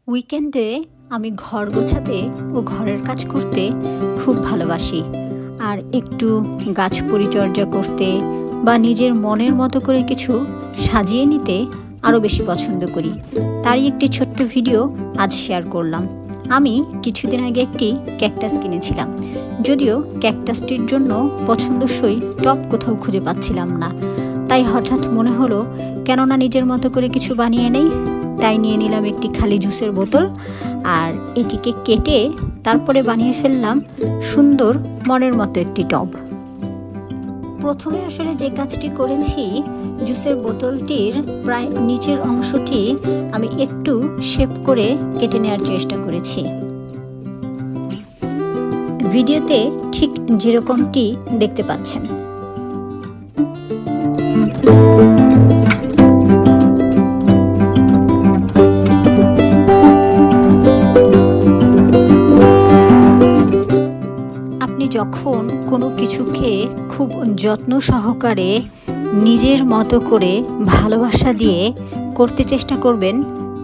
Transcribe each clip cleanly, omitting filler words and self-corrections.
উইকেন্ডে আমি ঘর গোছাতে ও ঘরের কাজ করতে খুব ভালোবাসি। আর একটু গাছ পরিচর্যা করতে বা নিজের মনের মতো করে কিছু সাজিয়ে নিতে আরও বেশি পছন্দ করি। তারই একটি ছোট্ট ভিডিও আজ শেয়ার করলাম। আমি কিছুদিন আগে একটি ক্যাকটাস কিনেছিলাম, যদিও ক্যাকটাসটির জন্য পছন্দসই টব কোথাও খুঁজে পাচ্ছিলাম না। তাই হঠাৎ মনে হলো কেননা নিজের মতো করে কিছু বানিয়ে নেই। তাই নিয়ে নিলাম একটি খালি জুসের বোতল আর এটিকে কেটে তারপরে বানিয়ে ফেললাম সুন্দর মনের মতো একটি টব। প্রথমে আসলে যে কাজটি করেছি, জুসের বোতলটির প্রায় নিচের অংশটি আমি একটু শেপ করে কেটে নেওয়ার চেষ্টা করেছি। ভিডিওতে ঠিক যেরকমটি দেখতে পাচ্ছেন। যখন কোনো কিছুকে খুব যত্ন সহকারে নিজের মতো করে ভালোবাসা দিয়ে করতে চেষ্টা করবেন,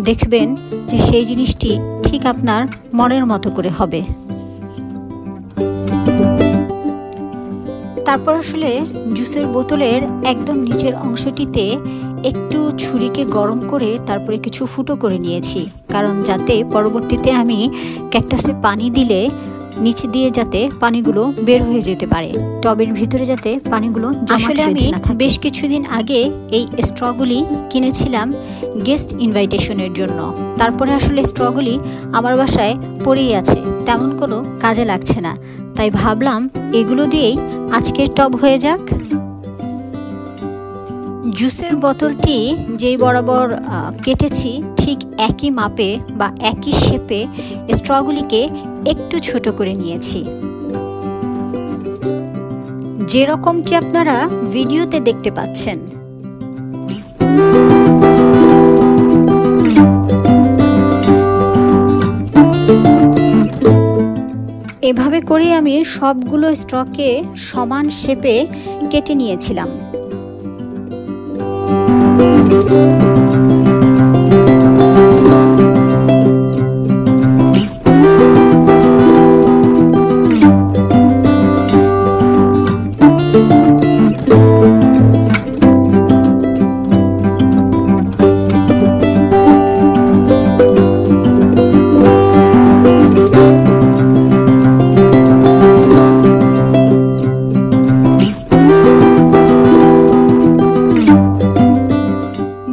দেখবেন যে সেই জিনিসটি ঠিক আপনার মনের মতো করে হবে। তারপর আসলে জুসের বোতলের একদম নিচের অংশটিতে একটু ছুরিকে গরম করে তারপরে কিছু ফুটো করে নিয়েছি, কারণ যাতে পরবর্তীতে আমি ক্যাকটাসে পানি দিলে নিচে দিয়ে যাতে পানিগুলো বের হয়ে যেতে পারে, টবের ভিতরে যাতে পানিগুলো। আসলে আমি বেশ কিছুদিন আগে এই স্ট্রগুলি কিনেছিলাম গেস্ট ইনভাইটেশনের জন্য। তারপরে আসলে স্ট্রগুলি আমার বাসায় পড়েই আছে, তেমন কোনো কাজে লাগছে না। তাই ভাবলাম এগুলো দিয়েই আজকের টব হয়ে যাক। জুসের বোতলটি যেই বরাবর কেটেছি ঠিক একই মাপে বা একই শেপে স্ট্রগুলিকে একটু ছোট করে নিয়েছি, যেরকমটি আপনারা ভিডিওতে দেখতে পাচ্ছেন। এভাবে করে আমি সবগুলো স্ট্রকে সমান শেপে কেটে নিয়েছিলাম।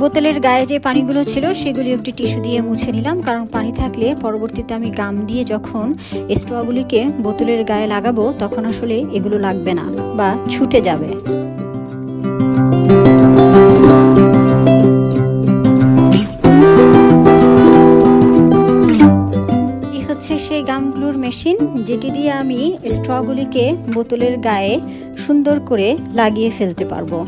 বোতলের গায়ে যে পানিগুলো ছিল সেগুলি একটি টিস্যু দিয়ে মুছে নিলাম, কারণ পানি থাকলে পরবর্তীতে আমি গাম দিয়ে যখন স্ট্রগুলিকে বোতলের গায়ে লাগাবো তখন আসলে এগুলো লাগবে না বা ছুটে যাবে। এই হচ্ছে সেই গামগুলোর মেশিন, যেটি দিয়ে আমি স্ট্রগুলিকে বোতলের গায়ে সুন্দর করে লাগিয়ে ফেলতে পারবো।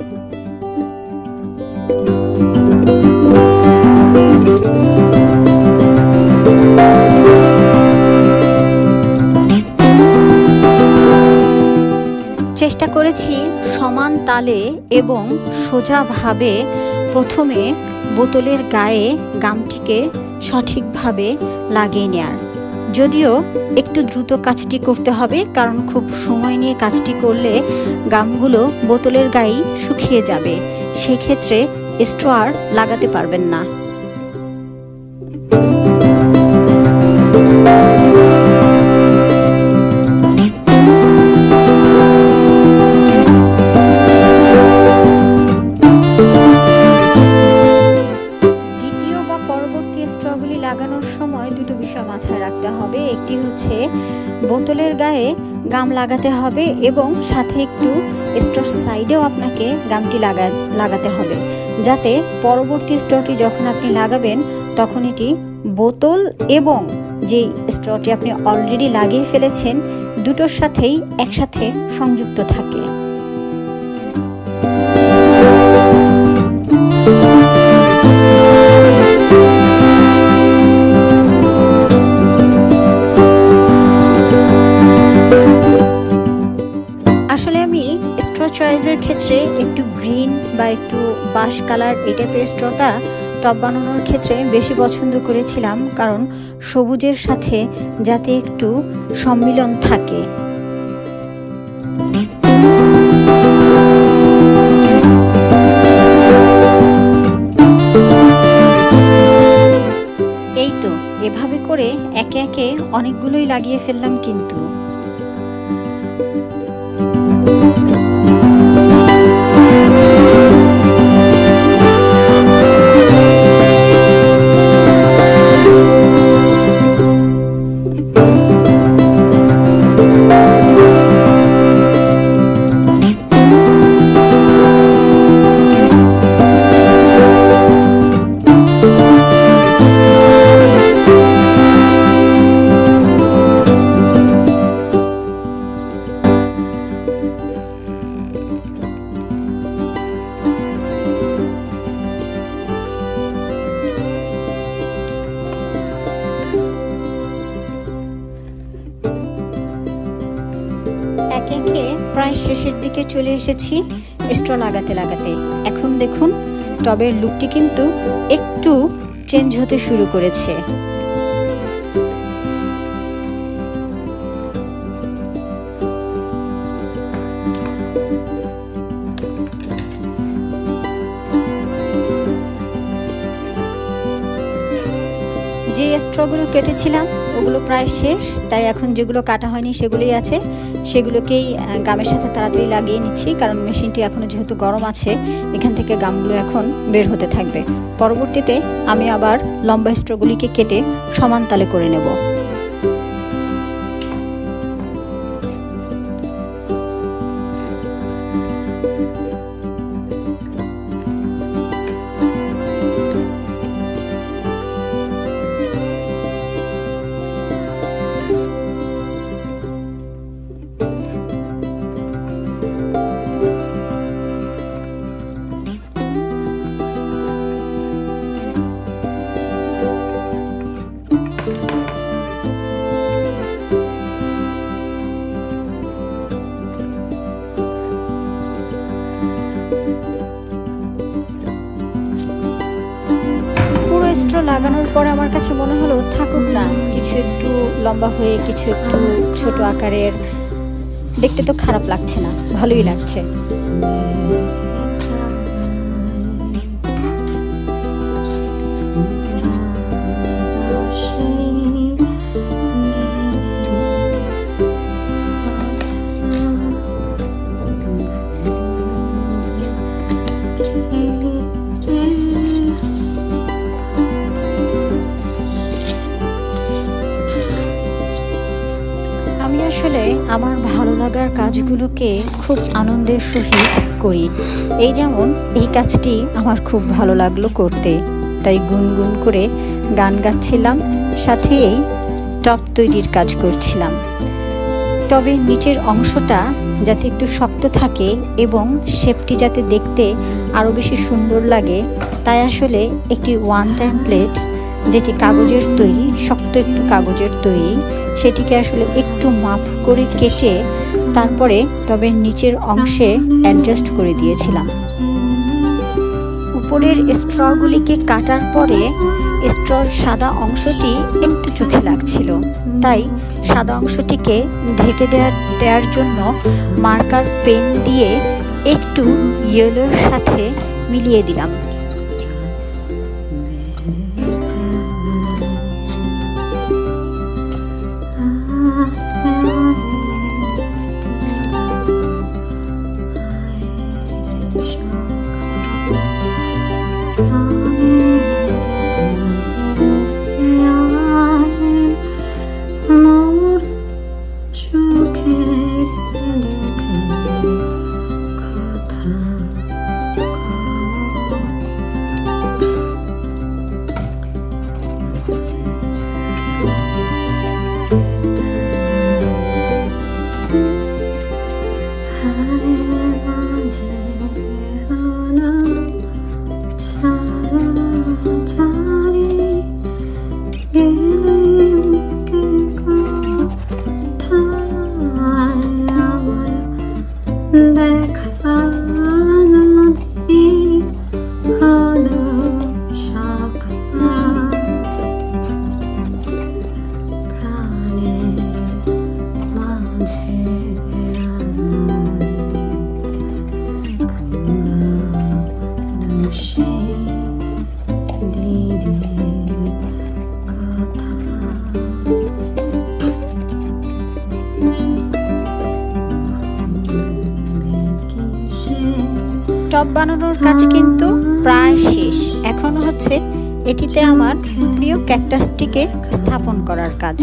চেষ্টা করেছি সমান তালে এবং সোজাভাবে প্রথমে বোতলের গায়ে গামটিকে সঠিকভাবে লাগিয়ে নেয়ার। যদিও একটু দ্রুত কাজটি করতে হবে, কারণ খুব সময় নিয়ে কাজটি করলে গামগুলো বোতলের গায়ে শুকিয়ে যাবে, সেক্ষেত্রে স্ট্র আর লাগাতে পারবেন না। স্ট্রগুলি লাগানোর সময় দুটো বিষয় মাথায় রাখতে হবে। একটি হচ্ছে বোতলের গায়ে গাম লাগাতে হবে এবং সাথে একটু স্ট্রর সাইডেও আপনাকে গামটি লাগাতে হবে, যাতে পরবর্তী স্ট্রটি যখন আপনি লাগাবেন তখন এটি বোতল এবং যে স্ট্রটি আপনি অলরেডি লাগিয়ে ফেলেছেন দুটোর সাথেই একসাথে সংযুক্ত থাকে। চয়েসের ক্ষেত্রে একটু গ্রিন বা একটু বাঁশ কালার এই টাইপের স্ট্রটা টব বানানোর ক্ষেত্রে বেশি পছন্দ করেছিলাম, কারণ সবুজের সাথে যাতে একটু সম্মিলন থাকে। এই তো এভাবে করে একে একে অনেকগুলোই লাগিয়ে ফেললাম। কিন্তু একে একে প্রায় শেষের দিকে চলে এসেছি স্ট্র লাগাতে লাগাতে। এখন দেখুন টবের লুকটি কিন্তু একটু চেঞ্জ হতে শুরু করেছে। যে স্ট্রগুলো কেটেছিলাম ওগুলো প্রায় শেষ, তাই এখন যেগুলো কাটা হয়নি সেগুলোই আছে, সেগুলোকেই গামের সাথে তাড়াতাড়ি লাগিয়ে নিচ্ছি, কারণ মেশিনটি এখনও যেহেতু গরম আছে এখান থেকে গামগুলো এখন বের হতে থাকবে। পরবর্তীতে আমি আবার লম্বা স্ট্রগুলিকে কেটে সমান তালে করে নেব। স্ট্র লাগানোর পর আমার কাছে মনে হলো থাকুক না, কিছু একটু লম্বা হয়ে কিছু একটু ছোট আকারের, দেখতে তো খারাপ লাগছে না, ভালোই লাগছে। আসলে আমার ভালো লাগার কাজগুলোকে খুব আনন্দের সহিত করি। এই যেমন এই কাজটি আমার খুব ভালো লাগলো করতে, তাই গুনগুন করে গান গাচ্ছিলাম, সাথে এই টব তৈরির কাজ করছিলাম। টবের নিচের অংশটা যাতে একটু শক্ত থাকে এবং শেপটি যাতে দেখতে আরও বেশি সুন্দর লাগে, তাই আসলে একটি ওয়ান টাইম প্লেট, যেটি কাগজের তৈরি, শক্ত একটু কাগজের তৈরি, সেটিকে আসলে একটু মাপ করে কেটে তারপরে টবের নিচের অংশে অ্যাডজাস্ট করে দিয়েছিলাম। উপরের স্ট্রগুলিকে কাটার পরে স্ট্রর সাদা অংশটি একটু চোখে লাগছিল, তাই সাদা অংশটিকে ঢেকে দেওয়ার জন্য মার্কার পেন দিয়ে একটু ইয়েলোর সাথে মিলিয়ে দিলাম। দেখা নদী হলো টব বানানোর কাজ কিন্তু প্রায় শেষ। এখন হচ্ছে এটিতে আমার প্রিয় ক্যাকটাসটিকে স্থাপন করার কাজ।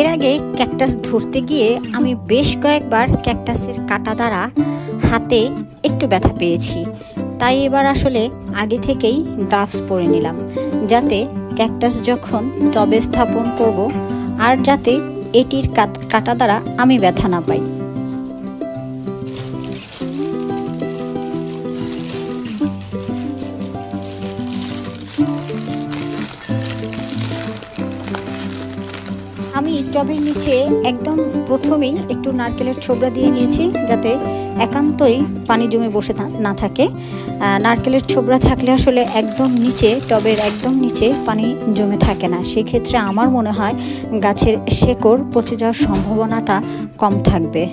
এর আগে ক্যাকটাস ধরতে গিয়ে আমি বেশ কয়েকবার ক্যাকটাসের কাটা দ্বারা হাতে একটু ব্যথা পেয়েছি, তাই এবার আসলে আগে থেকেই গ্লাভস পরে নিলাম, যাতে ক্যাকটাস যখন টবে স্থাপন করব আর যাতে এটির কাটা দ্বারা আমি ব্যথা না পাই। আমি টবের নিচে একদম প্রথমেই একটু নারকেলের ছোবড়া দিয়ে নিয়েছি, যাতে একান্তই পানি জমে বসে না থাকে। নারকেলের ছোবড়া থাকলে আসলে একদম নিচে, টবের একদম নিচে পানি জমে থাকে না। সেক্ষেত্রে আমার মনে হয় গাছের শেকড় পচে যাওয়ার সম্ভাবনাটা কম থাকবে।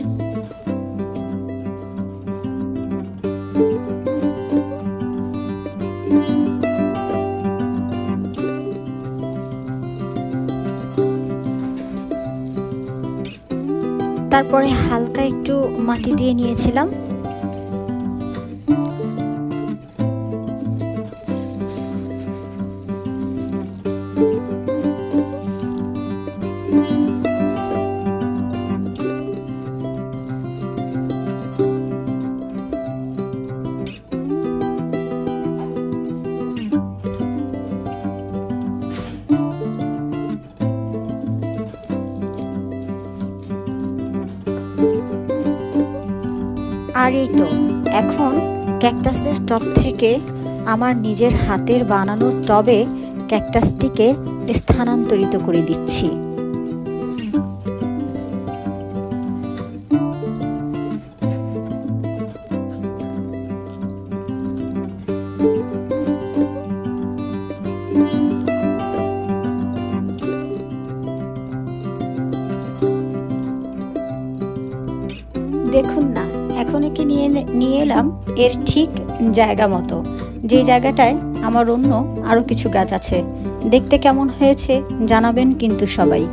তারপরে হালকা একটু মাটি দিয়ে নিয়েছিলাম। আর এই তো এখন ক্যাকটাসের টব থেকে আমার নিজের হাতের বানানো টবে ক্যাকটাসটিকে স্থানান্তরিত করে দিচ্ছি। দেখুন না, এখন একে নিয়ে এলাম এর ঠিক জায়গা মতো, যে জায়গাটায় আমার অন্য আরো কিছু গাছ আছে। দেখতে কেমন হয়েছে জানাবেন কিন্তু সবাই।